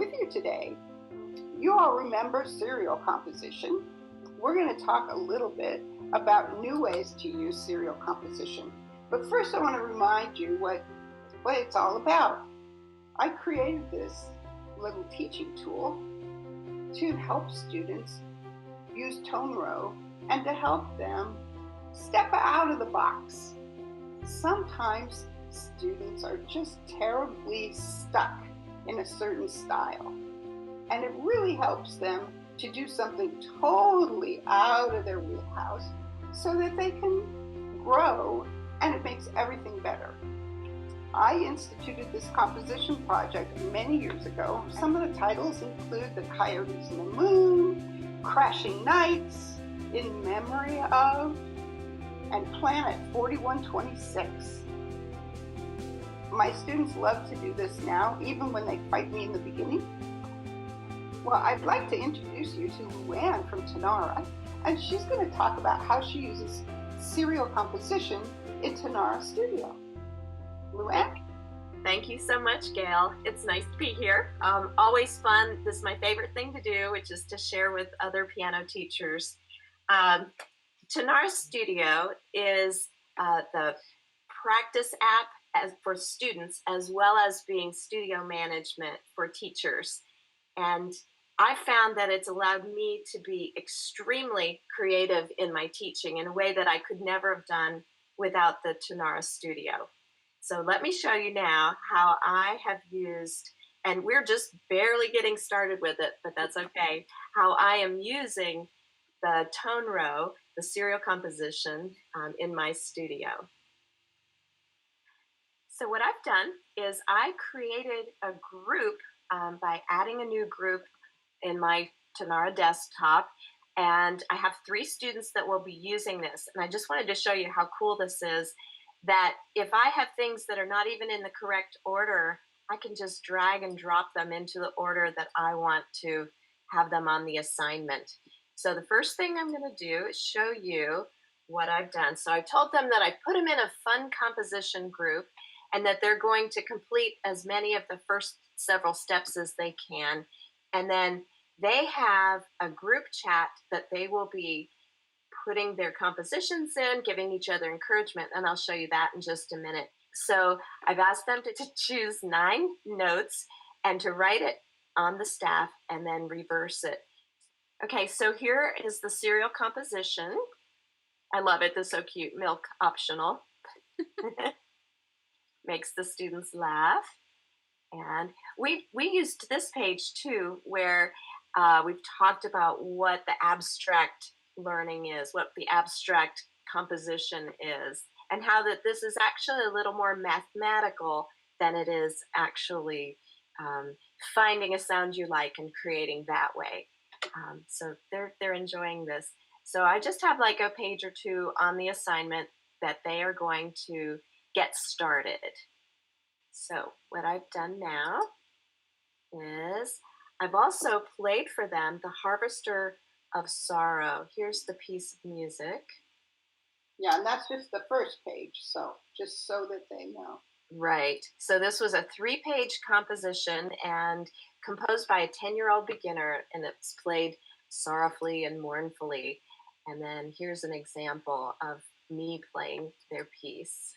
with you today. You all remember serial composition. We're going to talk a little bit about new ways to use serial composition. But first I want to remind you what it's all about. I created this little teaching tool to help students use Tonara and to help them step out of the box. Sometimes students are just terribly stuck in a certain style, and it really helps them to do something totally out of their wheelhouse so that they can grow, and it makes everything better. I instituted this composition project many years ago. Some of the titles include The Coyotes and the Moon, Crashing Nights, In Memory of, and Planet 4126. My students love to do this now, even when they fight me in the beginning. Well, I'd like to introduce you to Luann from Tonara, and she's going to talk about how she uses serial composition in Tonara Studio. Luann? Thank you so much, Gail. It's nice to be here. Always fun. This is my favorite thing to do, which is to share with other piano teachers. Tonara Studio is the practice app for students, as well as being studio management for teachers. And I found that it's allowed me to be extremely creative in my teaching in a way that I could never have done without the Tonara Studio. So let me show you now how I have used, and we're just barely getting started with it, but that's okay, how I am using the Tonara, the serial composition, in my studio. So what I've done is I created a group by adding a new group in my Tonara desktop, and I have 3 students that will be using this. And I just wanted to show you how cool this is, that if I have things that are not even in the correct order, I can just drag and drop them into the order that I want to have them on the assignment. So the first thing I'm going to do is show you what I've done. So I told them that I put them in a fun composition group and that they're going to complete as many of the first several steps as they can. And then they have a group chat that they will be putting their compositions in, giving each other encouragement, and I'll show you that in just a minute. So I've asked them to choose 9 notes and to write it on the staff and then reverse it. Okay, so here is the serial composition. I love it, this is so cute, milk optional. Makes the students laugh. And we used this page too, where we've talked about what the abstract learning is, what the abstract composition is, and how that this is actually a little more mathematical than it is actually finding a sound you like and creating that way. So they're enjoying this. So I just have like a page or 2 on the assignment that they are going to get started. So what I've done now is I've also played for them The Harvester of Sorrow. Here's the piece of music. Yeah, and that's just the first page, so just so that they know. Right. So this was a 3-page composition and composed by a 10-year-old beginner, and it's played sorrowfully and mournfully. And then here's an example of me playing their piece.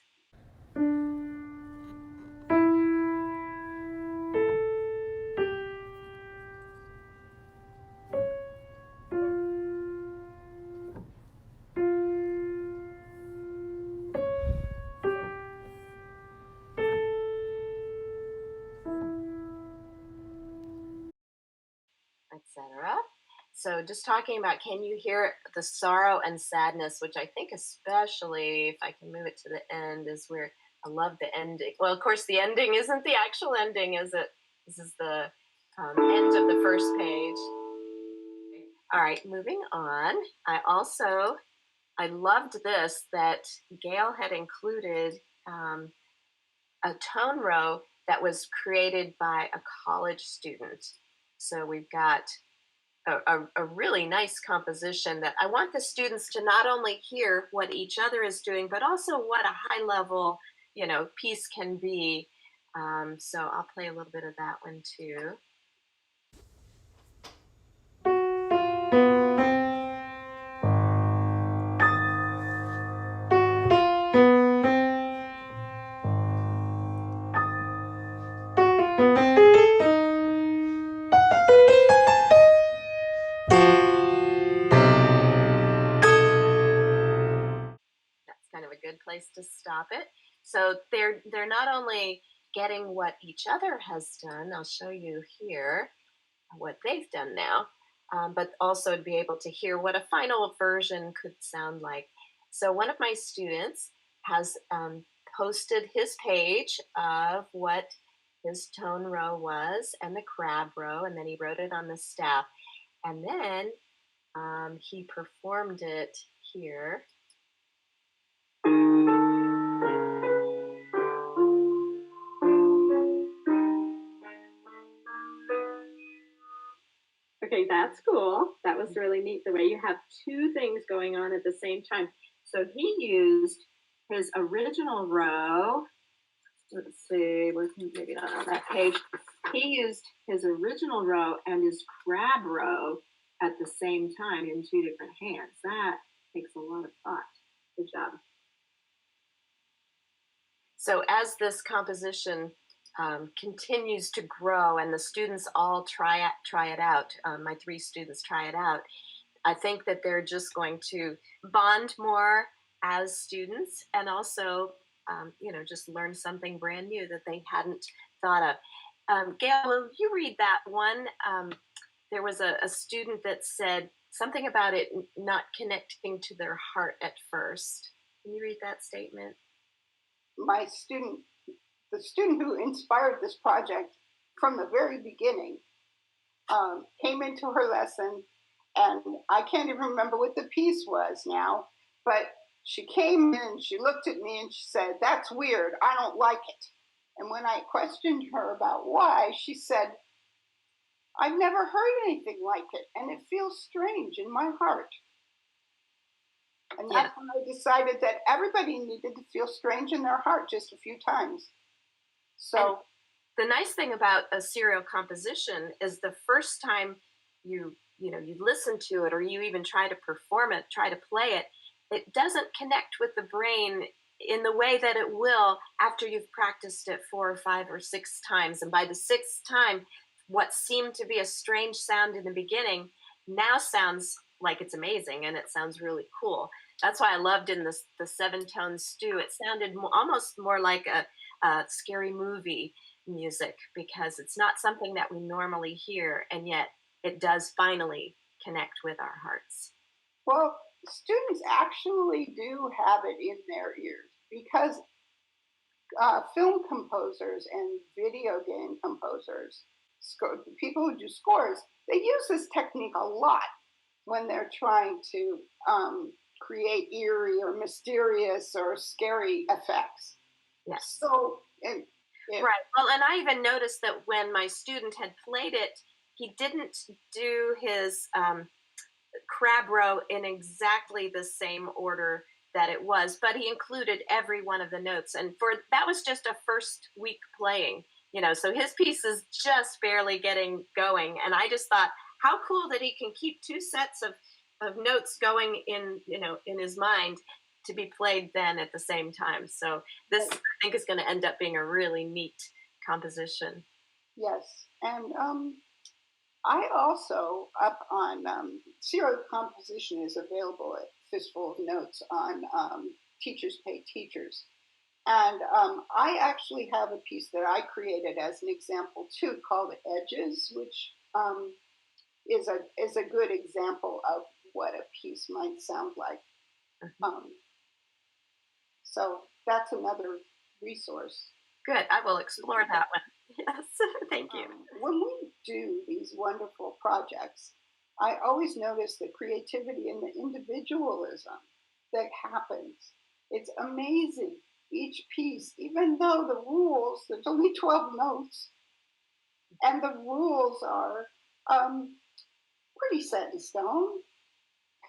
Etc. So just talking about, can you hear the sorrow and sadness, which I think especially, if I can move it to the end, is where I love the ending. Well, of course, the ending isn't the actual ending, is it? This is the end of the first page. All right, moving on. I loved this, that Gail had included a tone row that was created by a college student. So we've got a really nice composition that I want the students to not only hear what each other is doing, but also what a high level, piece can be. So I'll play a little bit of that one too. to stop it. So they're not only getting what each other has done. I'll show you here what they've done now, but also to be able to hear what a final version could sound like. So one of my students has posted his page of what his tone row was and the crab row, and then he wrote it on the staff. And then he performed it here. Okay, that's cool. That was really neat the way you have two things going on at the same time. So he used his original row. Let's see, maybe not on that page. He used his original row and his crab row at the same time in two different hands. That takes a lot of thought. Good job. So as this composition continues to grow and the students all try it out, my 3 students try it out, I think that they're just going to bond more as students, and also just learn something brand new that they hadn't thought of. Gail, will you read that one? There was a student that said something about it not connecting to their heart at first. Can you read that statement? The student who inspired this project from the very beginning, came into her lesson, and I can't even remember what the piece was now, but she came in, she looked at me and she said, "That's weird, I don't like it." And when I questioned her about why, she said, "I've never heard anything like it, and it feels strange in my heart." And that's when I decided that everybody needed to feel strange in their heart just a few times. So and the nice thing about a serial composition is the first time you listen to it, or you even try to perform it, try to play it, it doesn't connect with the brain in the way that it will after you've practiced it 4 or 5 or 6 times. And by the 6th time, what seemed to be a strange sound in the beginning now sounds like it's amazing, and it sounds really cool. That's why I loved in the 7-tone stew. It sounded almost more like a scary movie music, because it's not something that we normally hear, and yet it does finally connect with our hearts. well, students actually do have it in their ears, because film composers and video game composers, people who do scores, they use this technique a lot when they're trying to create eerie or mysterious or scary effects. Yes. So, right. Well, and I even noticed that when my student had played it, he didn't do his crab row in exactly the same order that it was, but he included every one of the notes. And that was just a first week playing, so his piece is just barely getting going. And I just thought, how cool that he can keep 2 sets of notes going in his mind to be played then at the same time. So this, I think, is going to end up being a really neat composition. Yes, and I also, up on serial composition is available at Fistful of Notes on Teachers Pay Teachers. And I actually have a piece that I created as an example too, called Edges, which is a good example of what a piece might sound like. So that's another resource. Good, I will explore that one. Yes, thank you. When we do these wonderful projects, I always notice the creativity and the individualism that happens. It's amazing. Each piece, even though the rules, there's only 12 notes, and the rules are pretty set in stone.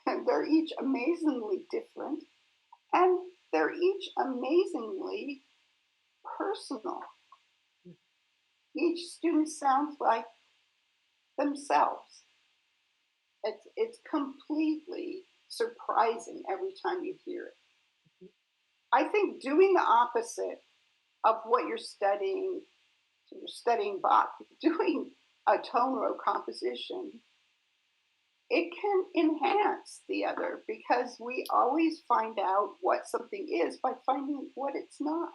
They're each amazingly different, and they're each amazingly personal. Each student sounds like themselves. It's completely surprising every time you hear it. I think doing the opposite of what you're studying Bach, doing a tone row composition it can enhance the other, because we always find out what something is by finding what it's not.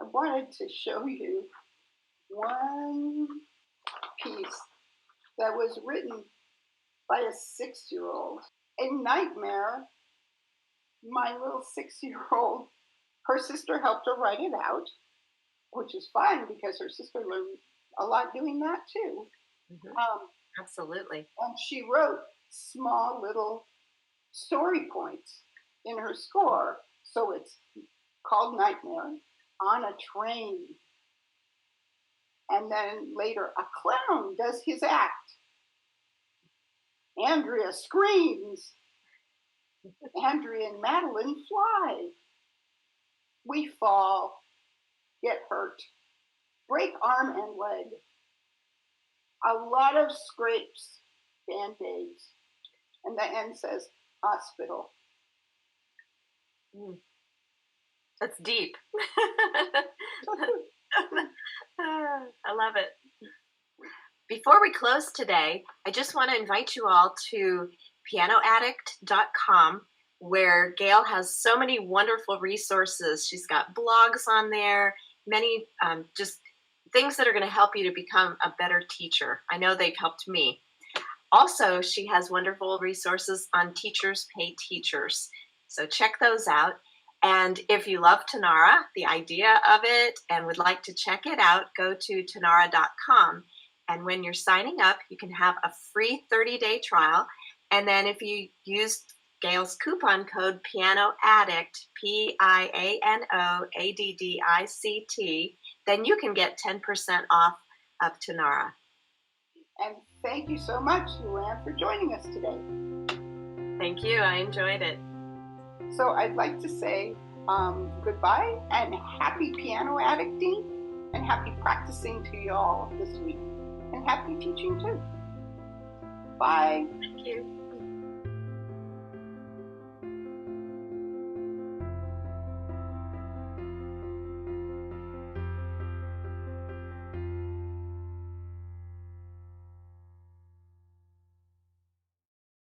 I wanted to show you one piece that was written by a 6-year-old. A nightmare. My little 6-year-old, her sister helped her write it out, which is fine because her sister learned a lot doing that too. Absolutely. And she wrote small little story points in her score. So it's called Nightmare, on a train. And then later, a clown does his act. Andrea screams. Andrea and Madeline fly. We fall, get hurt, break arm and leg. A lot of scrapes, band-aids. And the end says, hospital. That's deep. I love it. Before we close today, I just want to invite you all to pianoaddict.com, where Gail has so many wonderful resources. She's got blogs on there, many just things that are going to help you to become a better teacher. I know they've helped me. Also, she has wonderful resources on Teachers Pay Teachers. So check those out. And if you love Tonara, the idea of it, and would like to check it out, go to tonara.com. And when you're signing up, you can have a free 30-day trial. And then if you use Gail's coupon code PianoAddict, PianoAddict, then you can get 10% off of Tonara. And thank you so much, Luann, for joining us today. Thank you. I enjoyed it. So I'd like to say goodbye and happy piano addicting, and happy practicing to you all this week. And happy teaching too. Bye. Thank you.